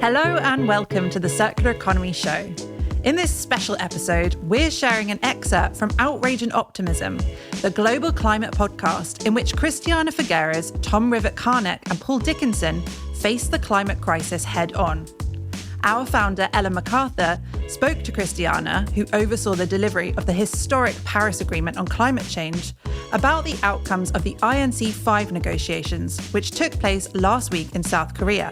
Hello and welcome to the Circular Economy Show. In this special episode, we're sharing an excerpt from Outrage and Optimism, the global climate podcast in which Christiana Figueres, Tom Rivett-Carnac and Paul Dickinson face the climate crisis head on. Our founder, Ellen MacArthur, spoke to Christiana, who oversaw the delivery of the historic Paris Agreement on climate change, about the outcomes of the INC-5 negotiations, which took place last week in South Korea.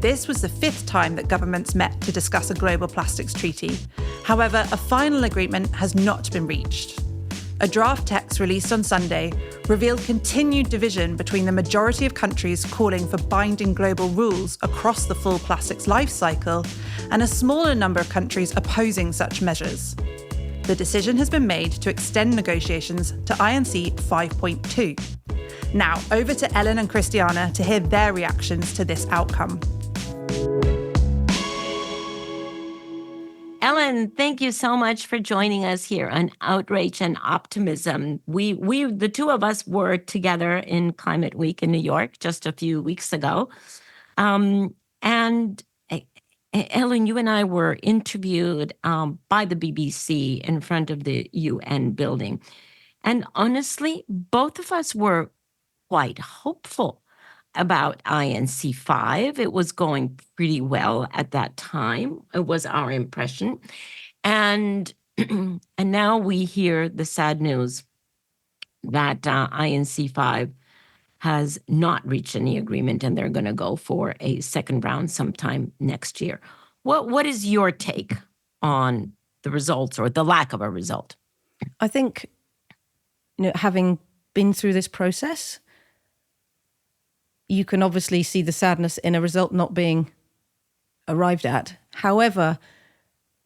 This was the fifth time that governments met to discuss a global plastics treaty. However, a final agreement has not been reached. A draft text released on Sunday revealed continued division between the majority of countries calling for binding global rules across the full plastics life cycle and a smaller number of countries opposing such measures. The decision has been made to extend negotiations to INC 5.2. Now, over to Ellen and Christiana to hear their reactions to this outcome. Ellen, thank you so much for joining us here on Outrage and Optimism. We the two of us were together in Climate Week in New York just a few weeks ago. And Ellen, you and I were interviewed by the BBC in front of the UN building. And honestly, both of us were quite hopeful about INC-5. It was going pretty well at that time. It was our impression. And now we hear the sad news that INC-5 has not reached any agreement and they're going to go for a second round sometime next year. What is your take on the results or the lack of a result? I think, having been through this process, you can obviously see the sadness in a result not being arrived at. However,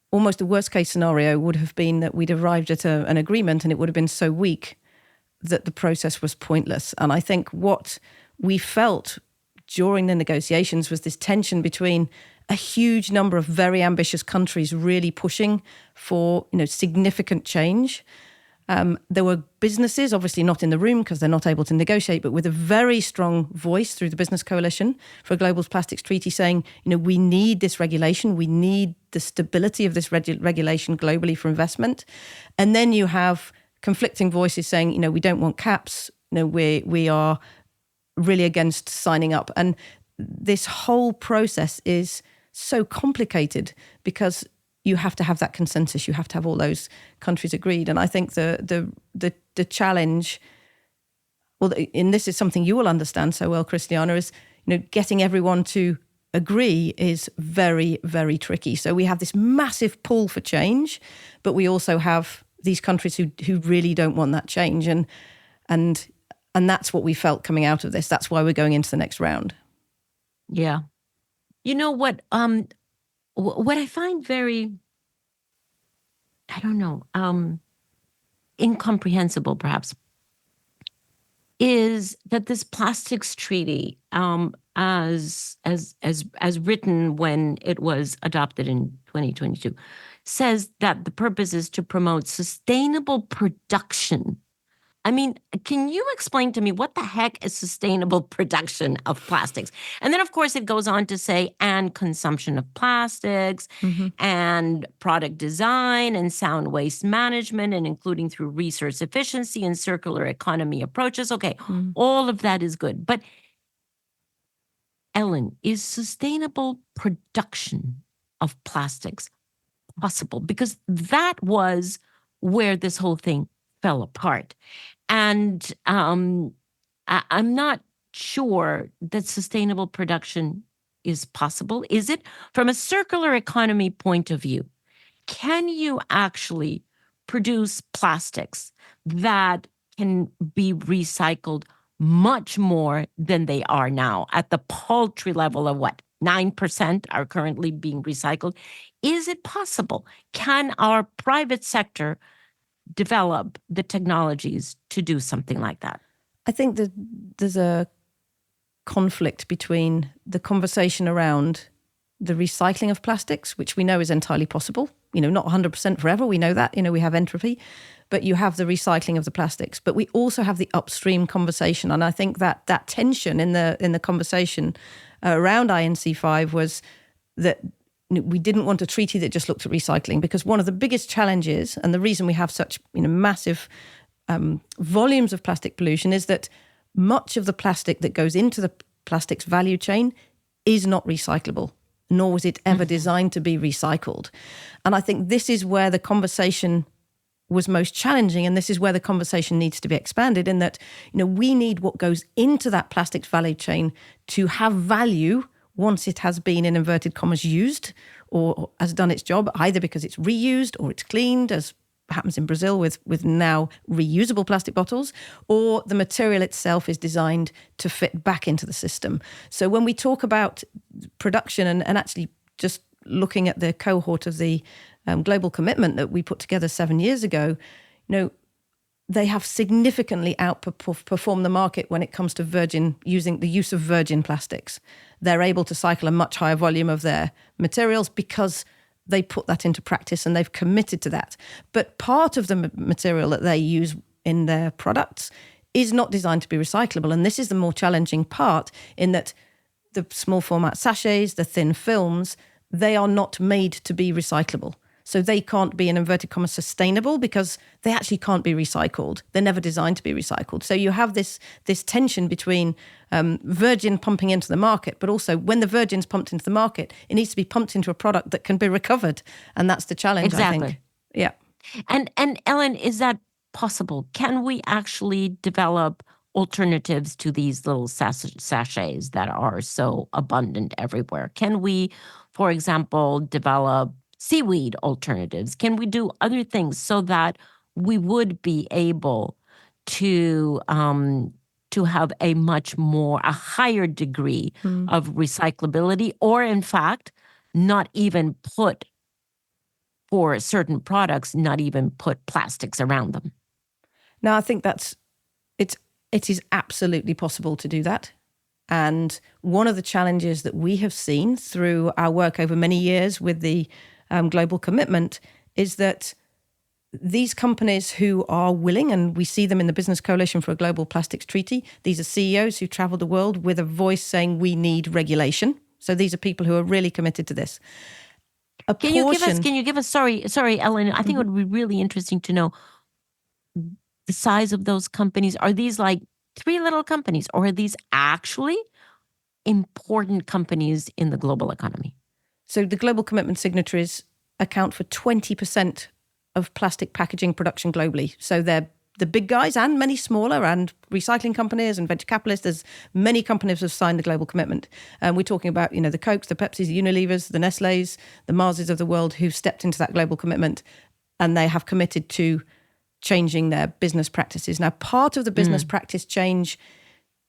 almost the worst case scenario would have been that we'd arrived at an agreement and it would have been so weak that the process was pointless. And I think what we felt during the negotiations was this tension between a huge number of very ambitious countries really pushing for, significant change. There were businesses, obviously not in the room because they're not able to negotiate, but with a very strong voice through the Business Coalition for a Global Plastics Treaty saying, we need this regulation, we need the stability of this regulation globally for investment. And then you have conflicting voices saying, we don't want caps, we are really against signing up. And this whole process is so complicated because you have to have that consensus. You have to have all those countries agreed. And I think the challenge, and this is something you will understand so well, Christiana, is getting everyone to agree is very, very tricky. So we have this massive pull for change, but we also have these countries who really don't want that change. And that's what we felt coming out of this. That's why we're going into the next round. Yeah. You know what I find very, incomprehensible perhaps, is that this plastics treaty, as written when it was adopted in 2022, says that the purpose is to promote sustainable production. I mean, can you explain to me what the heck is sustainable production of plastics? And then, of course, it goes on to say, and consumption of plastics, and product design and sound waste management, and including through resource efficiency and circular economy approaches. Okay, all of that is good. But Ellen, is sustainable production of plastics possible? Because that was where this whole thing fell apart. And I'm not sure that sustainable production is possible. Is it? From a circular economy point of view, can you actually produce plastics that can be recycled much more than they are now at the paltry level of 9% are currently being recycled? Is it possible? Can our private sector develop the technologies to do something like that? I think that there's a conflict between the conversation around the recycling of plastics, which we know is entirely possible, not 100% forever. We know that, we have entropy, but you have the recycling of the plastics. But we also have the upstream conversation. And I think that tension in the conversation around INC-5 was that we didn't want a treaty that just looked at recycling, because one of the biggest challenges, and the reason we have such massive volumes of plastic pollution, is that much of the plastic that goes into the plastics value chain is not recyclable, nor was it ever designed to be recycled. And I think this is where the conversation was most challenging, and this is where the conversation needs to be expanded, in that we need what goes into that plastics value chain to have value once it has been, in inverted commas, used or has done its job, either because it's reused or it's cleaned, as happens in Brazil with now reusable plastic bottles, or the material itself is designed to fit back into the system. So when we talk about production and actually just looking at the cohort of the global commitment that we put together 7 years ago, they have significantly outperformed the market when it comes to using the use of virgin plastics. They're able to cycle a much higher volume of their materials because they put that into practice and they've committed to that. But part of the material that they use in their products is not designed to be recyclable. And this is the more challenging part, in that the small format sachets, the thin films, they are not made to be recyclable. So they can't be, in inverted commas, sustainable, because they actually can't be recycled. They're never designed to be recycled. So you have this tension between virgin pumping into the market, but also when the virgin's pumped into the market, it needs to be pumped into a product that can be recovered. And that's the challenge, Exactly. I think. Yeah. And Ellen, is that possible? Can we actually develop alternatives to these little sachets that are so abundant everywhere? Can we, for example, develop seaweed alternatives? Can we do other things so that we would be able to have a higher degree of recyclability, or in fact, not even put, for certain products, not even put plastics around them? No, I think it is absolutely possible to do that. And one of the challenges that we have seen through our work over many years with the global commitment is that these companies who are willing, and we see them in the Business Coalition for a Global Plastics Treaty, these are CEOs who travel the world with a voice saying we need regulation. So these are people who are really committed to this. Can you give us, sorry, Ellen, I think it would be really interesting to know the size of those companies. Are these like 3 little companies, or are these actually important companies in the global economy? So the global commitment signatories account for 20% of plastic packaging production globally. So they're the big guys and many smaller, and recycling companies and venture capitalists. There's many companies have signed the global commitment. We're talking about, the Cokes, the Pepsis, the Unilevers, the Nestlés, the Marses of the world who've stepped into that global commitment, and they have committed to changing their business practices. Now, part of the business practice change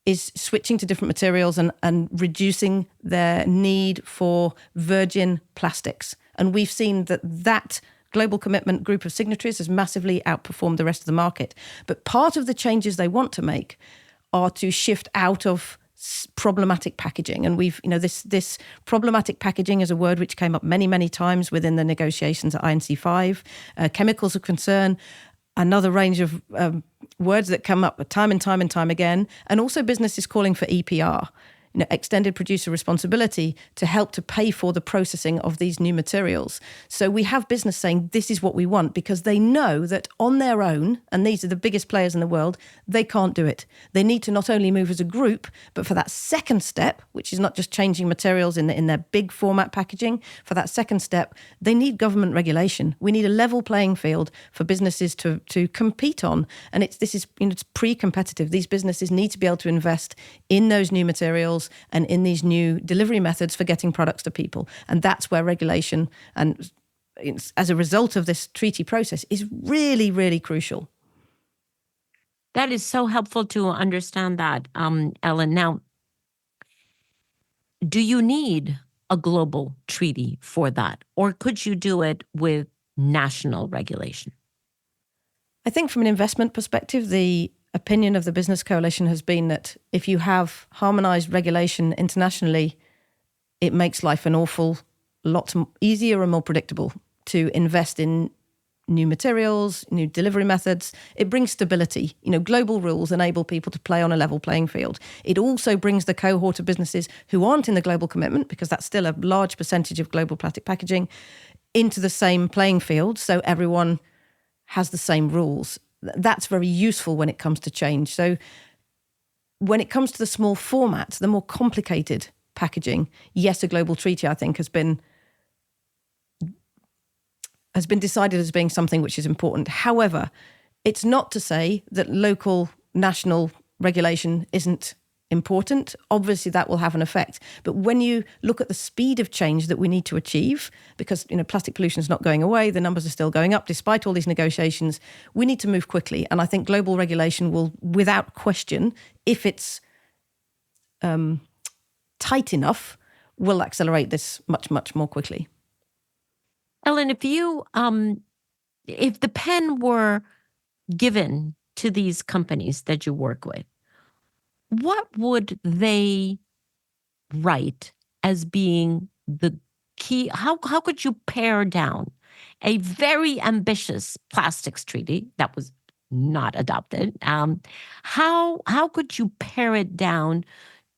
is switching to different materials and reducing their need for virgin plastics. And we've seen that global commitment group of signatories has massively outperformed the rest of the market. But part of the changes they want to make are to shift out of problematic packaging. And we've, this problematic packaging is a word which came up many, many times within the negotiations at INC-5. Chemicals of concern, another range of words that come up time and time again. And also businesses calling for EPR, extended producer responsibility, to help to pay for the processing of these new materials. So we have business saying this is what we want, because they know that on their own, and these are the biggest players in the world, they can't do it. They need to not only move as a group, but for that second step, which is not just changing materials in their big format packaging, for that second step, they need government regulation. We need a level playing field for businesses to compete on. And it's pre-competitive. These businesses need to be able to invest in those new materials and in these new delivery methods for getting products to people. And that's where regulation, and as a result of this treaty process, is really, really crucial. That is so helpful to understand that, Ellen. Now, do you need a global treaty for that? Or could you do it with national regulation? I think from an investment perspective, the opinion of the Business Coalition has been that if you have harmonized regulation internationally, it makes life an awful lot easier and more predictable to invest in new materials, new delivery methods. It brings stability. Global rules enable people to play on a level playing field. It also brings the cohort of businesses who aren't in the global commitment, because that's still a large percentage of global plastic packaging, into the same playing field, so everyone has the same rules. That's very useful when it comes to change. So when it comes to the small formats, the more complicated packaging, yes, a global treaty, I think, has been decided as being something which is important. However, it's not to say that local, national regulation isn't important. Obviously, that will have an effect. But when you look at the speed of change that we need to achieve, because plastic pollution is not going away, the numbers are still going up despite all these negotiations, we need to move quickly. And I think global regulation will, without question, if it's tight enough, will accelerate this much, much more quickly. Ellen, if the pen were given to these companies that you work with, what would they write as being the key? How could you pare down a very ambitious plastics treaty that was not adopted? How could you pare it down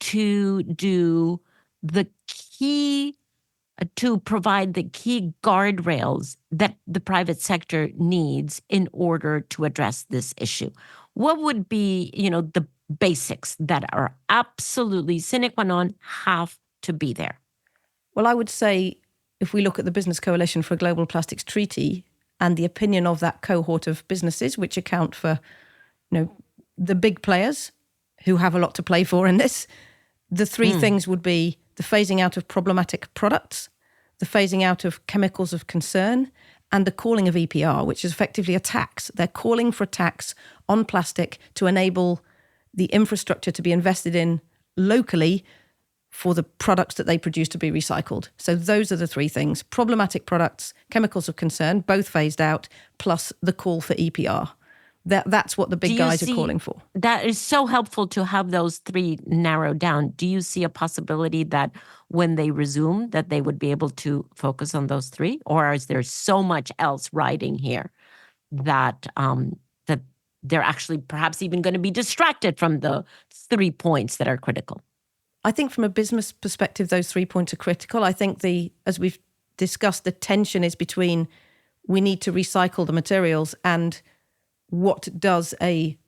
to do the key, to provide the key guardrails that the private sector needs in order to address this issue? What would be, the basics that are absolutely sine qua non, have to be there? Well, I would say if we look at the Business Coalition for a Global Plastics Treaty and the opinion of that cohort of businesses, which account for, the big players who have a lot to play for in this, the three things would be the phasing out of problematic products, the phasing out of chemicals of concern, and the calling of EPR, which is effectively a tax. They're calling for a tax on plastic to enable the infrastructure to be invested in locally for the products that they produce to be recycled. So those are the three things: problematic products, chemicals of concern, both phased out, plus the call for EPR. That's what the big guys are calling for. That is so helpful to have those three narrowed down. Do you see a possibility that when they resume, that they would be able to focus on those three? Or is there so much else riding here that that they're actually perhaps even going to be distracted from the 3 points that are critical? I think from a business perspective, those 3 points are critical. I think as we've discussed, the tension is between we need to recycle the materials and what does a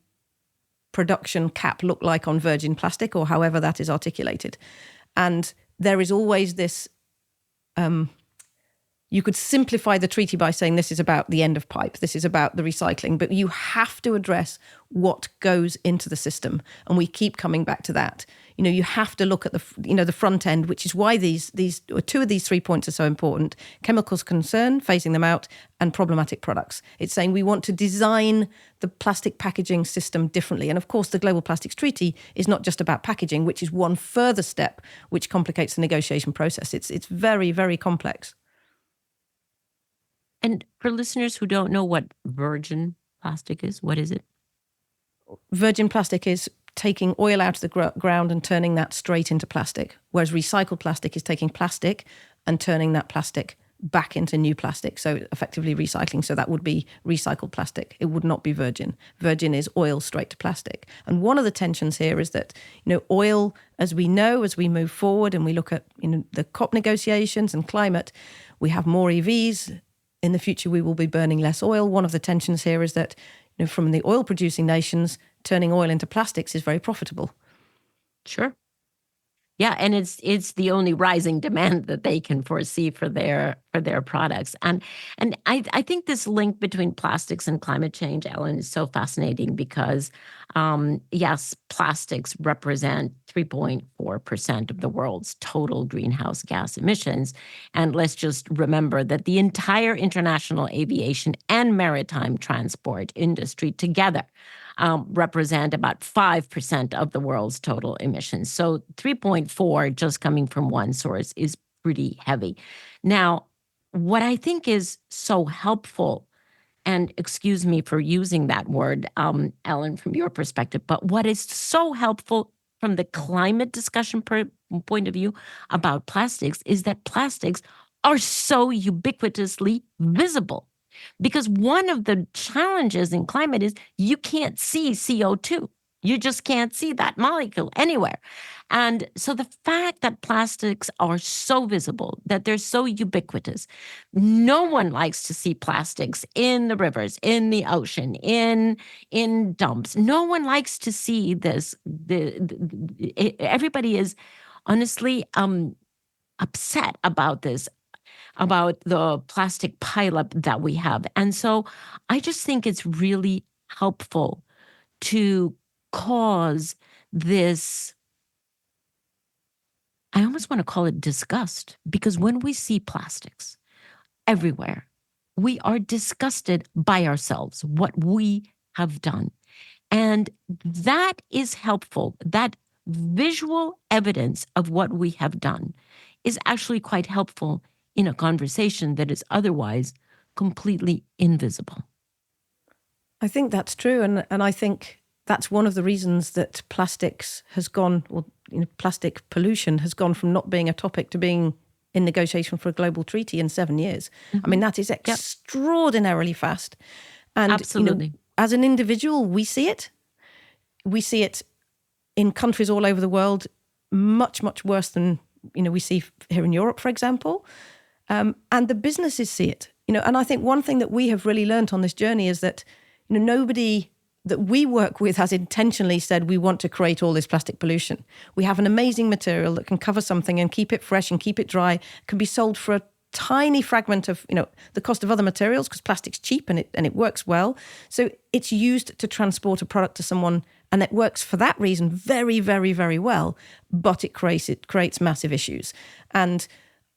production cap look like on virgin plastic, or however that is articulated. And there is always this, you could simplify the treaty by saying this is about the end of pipe, this is about the recycling, but you have to address what goes into the system. And we keep coming back to that. You have to look at the front end, which is why these two of these 3 points are so important: chemicals concern, phasing them out, and problematic products. It's saying we want to design the plastic packaging system differently. And of course, the Global Plastics Treaty is not just about packaging, which is one further step which complicates the negotiation process. It's very, very complex. And for listeners who don't know what virgin plastic is, what is it? Virgin plastic is taking oil out of the ground and turning that straight into plastic, whereas recycled plastic is taking plastic and turning that plastic back into new plastic, so effectively recycling. So that would be recycled plastic. It would not be virgin. Virgin is oil straight to plastic. And one of the tensions here is that, oil, as we know, as we move forward and we look at the COP negotiations and climate, we have more EVs. In the future, we will be burning less oil. One of the tensions here is that from the oil-producing nations, turning oil into plastics is very profitable. Sure. Yeah, and it's the only rising demand that they can foresee for their products. And I think this link between plastics and climate change, Ellen, is so fascinating because, yes, plastics represent 3.4% of the world's total greenhouse gas emissions. And let's just remember that the entire international aviation and maritime transport industry together represent about 5% of the world's total emissions. So 3.4 just coming from one source is pretty heavy. Now, what I think is so helpful, and excuse me for using that word, Ellen, from your perspective, but what is so helpful from the climate discussion point of view about plastics is that plastics are so ubiquitously visible. Because one of the challenges in climate is you can't see CO2. You just can't see that molecule anywhere. And so the fact that plastics are so visible, that they're so ubiquitous, no one likes to see plastics in the rivers, in the ocean, in dumps. No one likes to see this. Everybody is honestly upset about this, about the plastic pileup that we have. And so I just think it's really helpful to cause this, I almost want to call it disgust, because when we see plastics everywhere, we are disgusted by ourselves, what we have done. And that is helpful. That visual evidence of what we have done is actually quite helpful in a conversation that is otherwise completely invisible. I think that's true. And I think that's one of the reasons that plastics has gone, or plastic pollution has gone from not being a topic to being in negotiation for a global treaty in 7 years. I mean, that is extraordinarily fast. And absolutely. As an individual, we see it. We see it in countries all over the world, much, much worse than, we see here in Europe, for example. And the businesses see it. And I think one thing that we have really learned on this journey is that, nobody that we work with has intentionally said we want to create all this plastic pollution. We have an amazing material that can cover something and keep it fresh and keep it dry, can be sold for a tiny fragment of, the cost of other materials, because plastic's cheap and it works well. So it's used to transport a product to someone, and it works for that reason very, very, very well, but it creates massive issues. And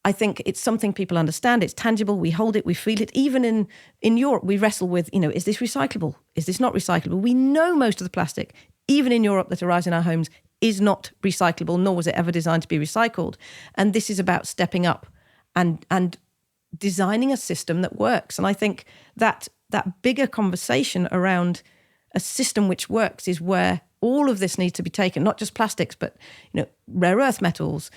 I think it's something people understand. It's tangible. We hold it. We feel it. Even in Europe, we wrestle with, is this recyclable? Is this not recyclable? We know most of the plastic, even in Europe, that arrives in our homes is not recyclable, nor was it ever designed to be recycled. And this is about stepping up and designing a system that works. And I think that bigger conversation around a system which works is where all of this needs to be taken, not just plastics, but rare earth metals,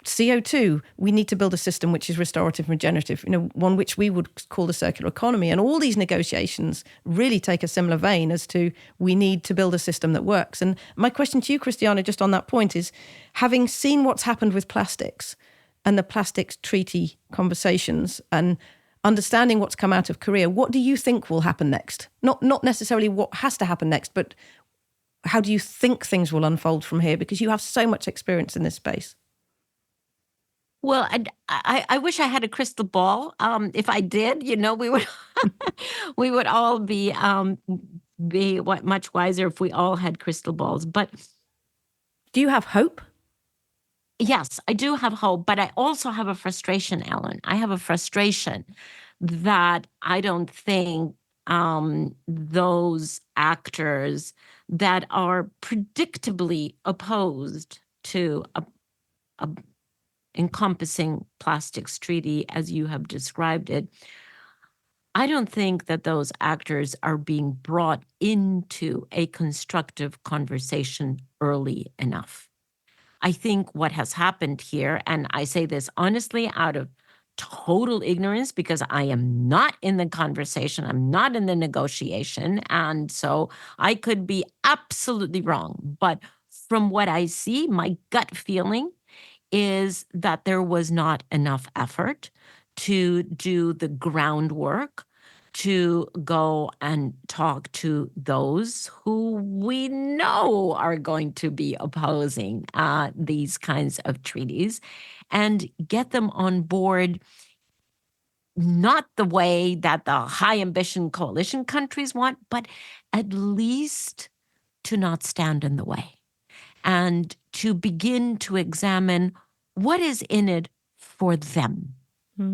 CO2. We need to build a system which is restorative and regenerative, one which we would call the circular economy. And all these negotiations really take a similar vein as to we need to build a system that works. And my question to you, Christiana, just on that point is, having seen what's happened with plastics and the plastics treaty conversations and understanding what's come out of Korea, what do you think will happen next? Not necessarily what has to happen next, but how do you think things will unfold from here? Because you have so much experience in this space. Well, I wish I had a crystal ball. If I did, we would we would all be much wiser if we all had crystal balls. But do you have hope? Yes, I do have hope, but I also have a frustration, Ellen. I have a frustration that I don't think those actors that are predictably opposed to a encompassing plastics treaty, as you have described it, I don't think that those actors are being brought into a constructive conversation early enough. I think what has happened here, and I say this honestly out of total ignorance because I am not in the conversation, I'm not in the negotiation, and so I could be absolutely wrong. But from what I see, my gut feeling is that there was not enough effort to do the groundwork to go and talk to those who we know are going to be opposing these kinds of treaties and get them on board, not the way that the high ambition coalition countries want, but at least to not stand in the way and to begin to examine what is in it for them.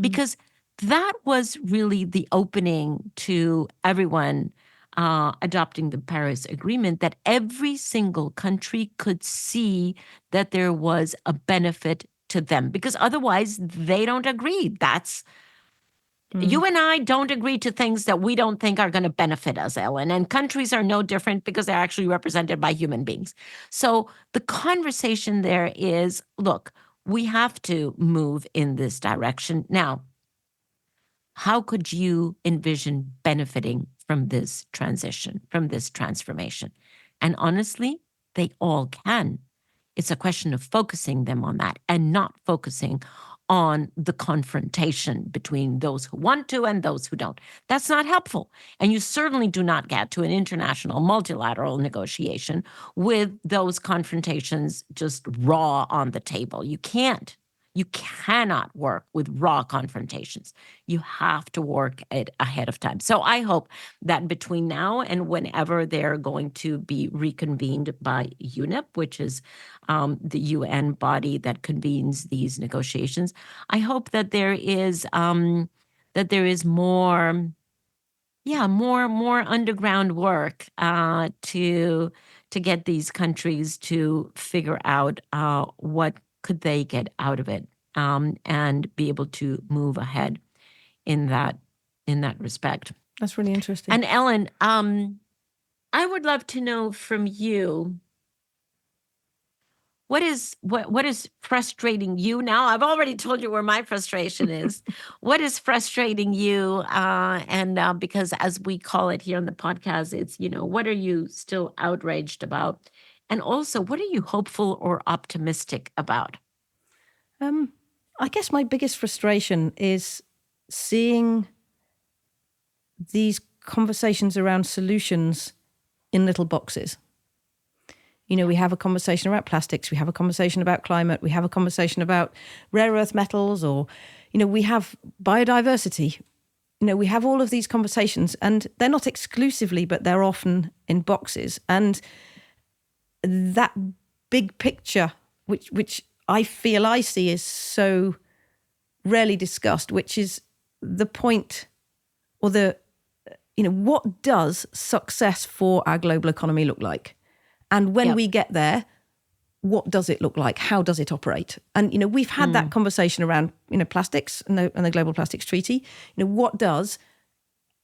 Because that was really the opening to everyone adopting the Paris Agreement, that every single country could see that there was a benefit to them, because otherwise they don't agree. You and I don't agree to things that we don't think are going to benefit us, Ellen. And countries are no different because they're actually represented by human beings. So the conversation there is, look, we have to move in this direction. Now, how could you envision benefiting from this transition, from this transformation? And honestly, they all can. It's a question of focusing them on that and not focusing on the confrontation between those who want to and those who don't. That's not helpful. And you certainly do not get to an international multilateral negotiation with those confrontations just raw on the table. You can't. You cannot work with raw confrontations. You have to work it ahead of time. So I hope that between now and whenever they're going to be reconvened by UNEP, which is the UN body that convenes these negotiations, I hope that there is more, more underground work to get these countries to figure out what could they get out of it, and be able to move ahead in that respect. That's really interesting. And Ellen, I would love to know from you, what is frustrating you now? I've already told you where my frustration is. What is frustrating you? And because as we call it here on the podcast, it's, what are you still outraged about? And also, what are you hopeful or optimistic about? I guess my biggest frustration is seeing these conversations around solutions in little boxes. We have a conversation about plastics, we have a conversation about climate, we have a conversation about rare earth metals, or, we have biodiversity. We have all of these conversations, and they're not exclusively, but they're often in boxes. And that big picture, which I feel I see, is so rarely discussed, which is the point, or what does success for our global economy look like? And when we get there, what does it look like? How does it operate? And, we've had that conversation around, plastics and the Global Plastics Treaty. What does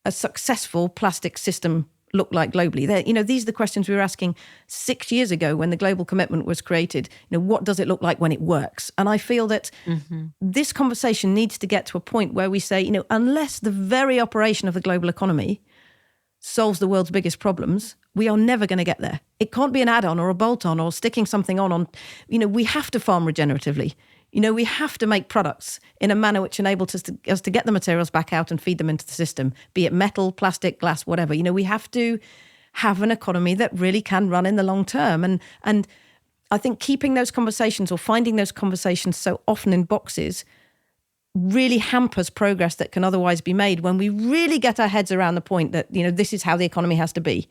a successful plastic system look like globally? These are the questions we were asking 6 years ago when the global commitment was created. What does it look like when it works? And I feel that this conversation needs to get to a point where we say, unless the very operation of the global economy solves the world's biggest problems, we are never going to get there. It can't be an add-on or a bolt-on or sticking something on. We have to farm regeneratively. We have to make products in a manner which enables us to get the materials back out and feed them into the system, be it metal, plastic, glass, whatever. We have to have an economy that really can run in the long term. And I think keeping those conversations or finding those conversations so often in boxes really hampers progress that can otherwise be made when we really get our heads around the point that, this is how the economy has to be.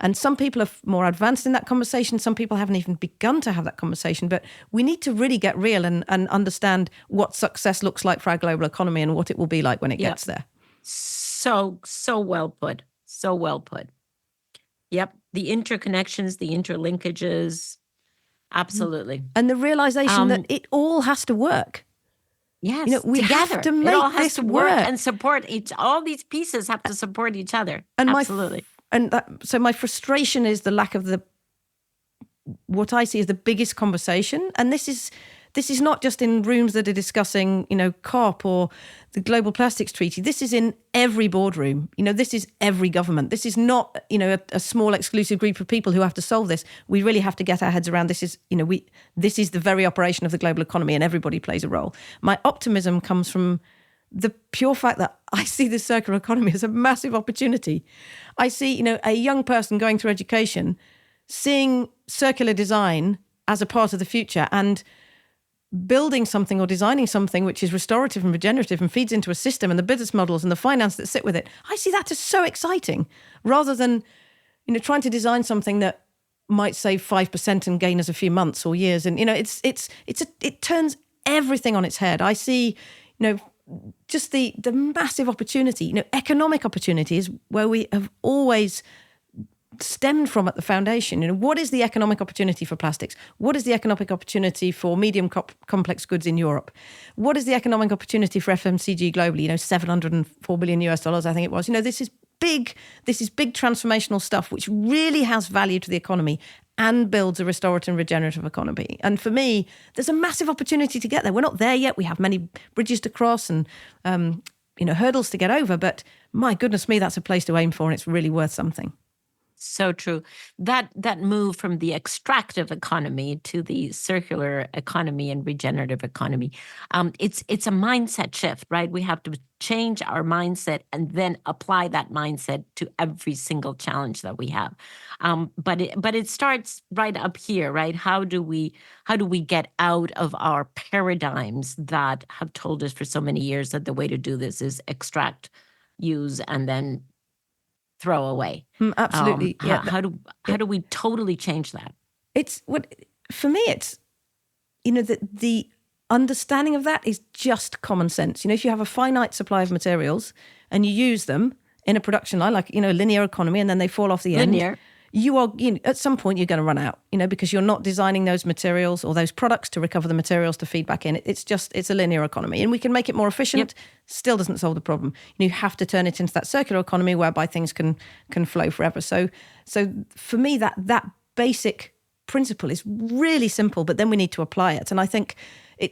And some people are more advanced in that conversation. Some people haven't even begun to have that conversation. But we need to really get real and understand what success looks like for our global economy and what it will be like when it gets there. So well put. So well put. Yep. The interconnections, the interlinkages. Absolutely. And the realization that it all has to work. Yes, we together. have to make it all has this to work work and support all these pieces have to support each other. And absolutely. So my frustration is the lack of what I see as the biggest conversation. And this is not just in rooms that are discussing, COP or the Global Plastics Treaty. This is in every boardroom. This is every government. This is not, a small exclusive group of people who have to solve this. We really have to get our heads around this. This is the very operation of the global economy, and everybody plays a role. My optimism comes from the pure fact that I see the circular economy as a massive opportunity. I see, a young person going through education, seeing circular design as a part of the future and building something or designing something which is restorative and regenerative and feeds into a system, and the business models and the finance that sit with it. I see that as so exciting, rather than, trying to design something that might save 5% and gain us a few months or years. And, it turns everything on its head. I see, just the massive opportunity, economic opportunities where we have always stemmed from at the foundation. What is the economic opportunity for plastics? What is the economic opportunity for medium complex goods in Europe? What is the economic opportunity for FMCG globally? $704 billion US, I think it was. This is big transformational stuff which really has value to the economy and builds a restorative and regenerative economy. And for me, there's a massive opportunity to get there. We're not there yet. We have many bridges to cross and hurdles to get over, but my goodness me, that's a place to aim for, and it's really worth something. So true. That move from the extractive economy to the circular economy and regenerative economy, it's a mindset shift, right? We have to change our mindset and then apply that mindset to every single challenge that we have. But it starts right up here, right? How do we get out of our paradigms that have told us for so many years that the way to do this is extract, use, and then throw away? Absolutely. How do we totally change that? It's for me, it's, the understanding of that is just common sense. If you have a finite supply of materials and you use them in a production line, like, linear economy, and then they fall off the end. Linear. You are, at some point you're going to run out, because you're not designing those materials or those products to recover the materials to feed back in. It's a linear economy, and we can make it more efficient. Yep. Still doesn't solve the problem. You have to turn it into that circular economy whereby things can flow forever. So for me, that basic principle is really simple, but then we need to apply it. And I think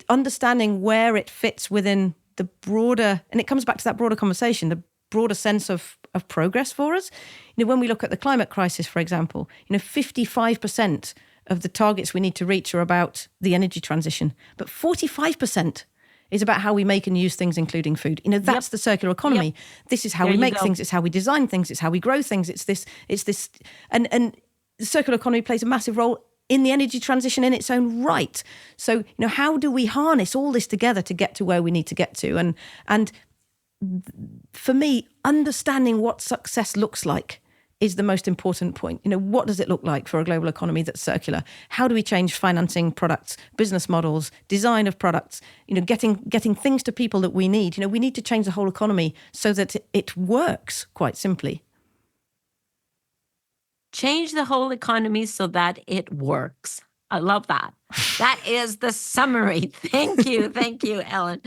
understanding where it fits within the broader, and it comes back to that broader conversation, the broader sense of progress for us. When we look at the climate crisis, for example, 55% of the targets we need to reach are about the energy transition, but 45% is about how we make and use things, including food. That's the circular economy. Yep. This is how we make things. It's how we design things. It's how we grow things. It's this, and the circular economy plays a massive role in the energy transition in its own right. So, how do we harness all this together to get to where we need to get to? And for me, understanding what success looks like is the most important point. What does it look like for a global economy that's circular? How do we change financing products, business models, design of products, getting things to people that we need? We need to change the whole economy so that it works, quite simply. Change the whole economy so that it works. I love that. That is the summary. Thank you, Ellen.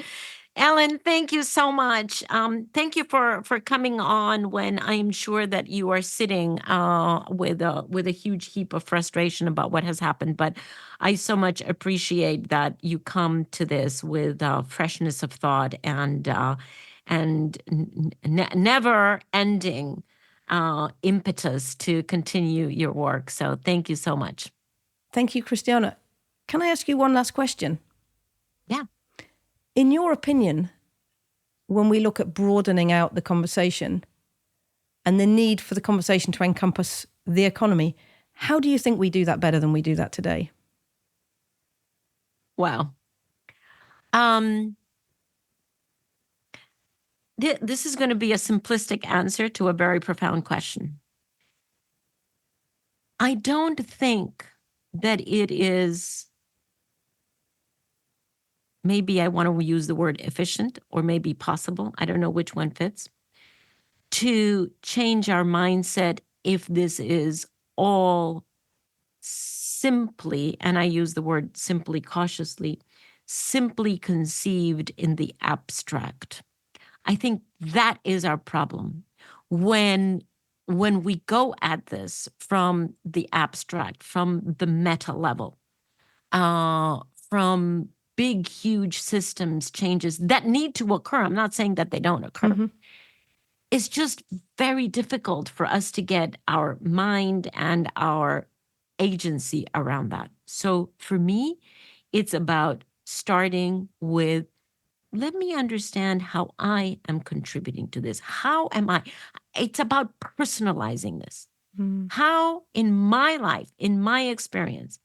Ellen, thank you so much. Thank you for coming on when I'm sure that you are sitting with a huge heap of frustration about what has happened. But I so much appreciate that you come to this with freshness of thought and never ending impetus to continue your work. So thank you so much. Thank you, Christiana. Can I ask you one last question? Yeah. In your opinion, when we look at broadening out the conversation and the need for the conversation to encompass the economy, how do you think we do that better than we do that today? Wow. This is going to be a simplistic answer to a very profound question. I don't think that it is, maybe I want to use the word efficient, or maybe possible, I don't know which one fits, to change our mindset if this is all simply, and I use the word simply cautiously, simply conceived in the abstract. I think that is our problem. When we go at this from the abstract, from the meta level, from big, huge systems changes that need to occur. I'm not saying that they don't occur. Mm-hmm. It's just very difficult for us to get our mind and our agency around that. So for me, it's about starting with, let me understand how I am contributing to this. How am I? It's about personalizing this. Mm. How in my life, in my experience,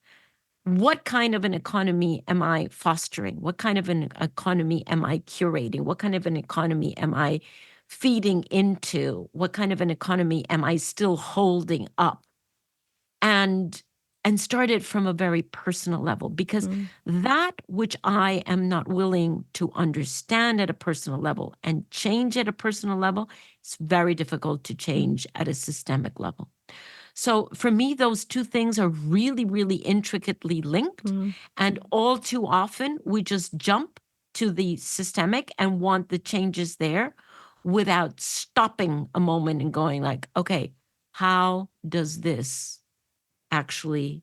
what kind of an economy am I fostering? What kind of an economy am I curating? What kind of an economy am I feeding into? What kind of an economy am I still holding up? And start it from a very personal level, because that which I am not willing to understand at a personal level and change at a personal level, it's very difficult to change at a systemic level. So for me, those two things are really, really intricately linked. Mm. And all too often, we just jump to the systemic and want the changes there without stopping a moment and going like, okay, how does this actually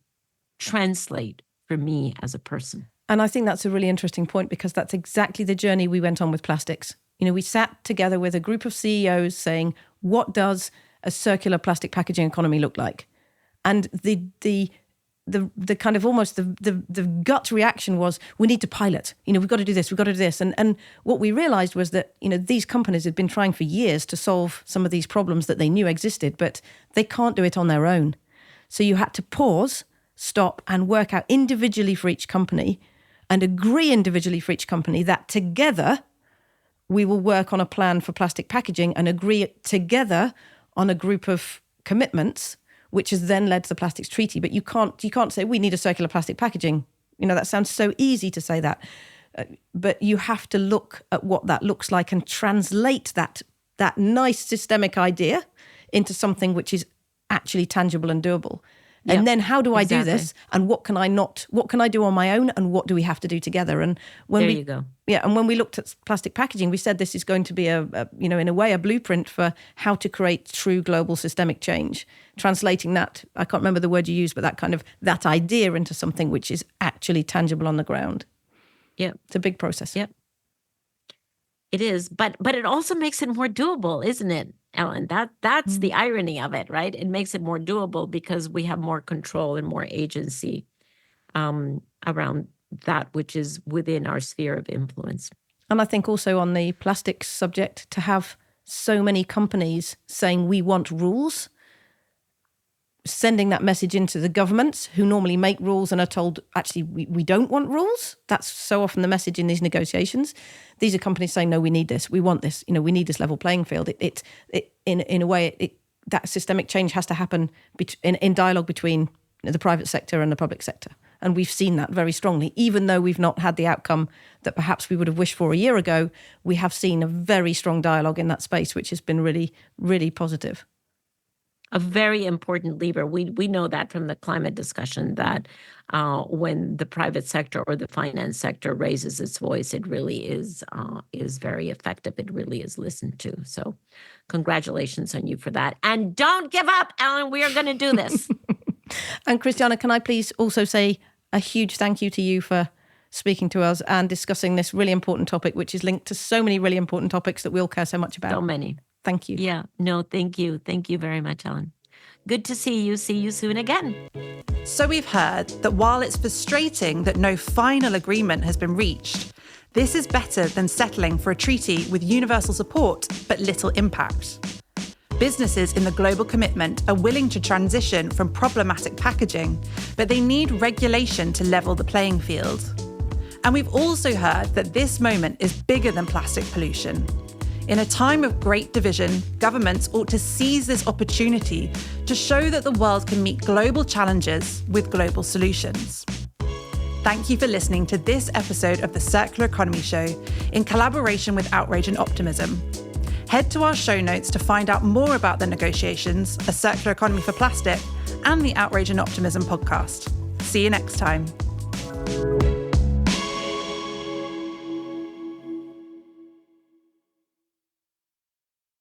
translate for me as a person? And I think that's a really interesting point, because that's exactly the journey we went on with plastics. We sat together with a group of CEOs saying, what does a circular plastic packaging economy look like? And the kind of almost the gut reaction was, we need to pilot. We've got to do this, we've got to do this. And what we realized was that, these companies had been trying for years to solve some of these problems that they knew existed, but they can't do it on their own. So you had to pause, stop, and work out individually for each company and agree individually for each company that together we will work on a plan for plastic packaging and agree together on a group of commitments, which has then led to the Plastics Treaty. But you can't say we need a circular plastic packaging. That sounds so easy to say that. But you have to look at what that looks like and translate that nice systemic idea into something which is actually tangible and doable. Yep, and then how do I do this? And what can I do on my own? And what do we have to do together? And you go. Yeah. And when we looked at plastic packaging, we said this is going to be in a way, a blueprint for how to create true global systemic change. Translating that, I can't remember the word you used, but that idea into something which is actually tangible on the ground. Yeah. It's a big process. Yep. It is, but it also makes it more doable, isn't it, Ellen? That's the irony of it, right? It makes it more doable because we have more control and more agency around that which is within our sphere of influence. And I think also on the plastics subject, to have so many companies saying we want rules, sending that message into the governments who normally make rules and are told, actually, we don't want rules. That's so often the message in these negotiations. These are companies saying, no, we need this. We want this. We need this level playing field. In a way, that systemic change has to happen in dialogue between the private sector and the public sector. And we've seen that very strongly. Even though we've not had the outcome that perhaps we would have wished for a year ago, we have seen a very strong dialogue in that space, which has been really, really positive. A very important lever. We know that from the climate discussion that when the private sector or the finance sector raises its voice, it really is very effective. It really is listened to. So congratulations on you for that. And don't give up, Ellen. We are going to do this. And Christiana, can I please also say a huge thank you to you for speaking to us and discussing this really important topic, which is linked to so many really important topics that we all care so much about. So many. Thank you. Yeah. No, thank you. Thank you very much, Ellen. Good to see you. See you soon again. So we've heard that while it's frustrating that no final agreement has been reached, this is better than settling for a treaty with universal support but little impact. Businesses in the global commitment are willing to transition from problematic packaging, but they need regulation to level the playing field. And we've also heard that this moment is bigger than plastic pollution. In a time of great division, governments ought to seize this opportunity to show that the world can meet global challenges with global solutions. Thank you for listening to this episode of the Circular Economy Show in collaboration with Outrage and Optimism. Head to our show notes to find out more about the negotiations, A Circular Economy for Plastic, and the Outrage and Optimism podcast. See you next time.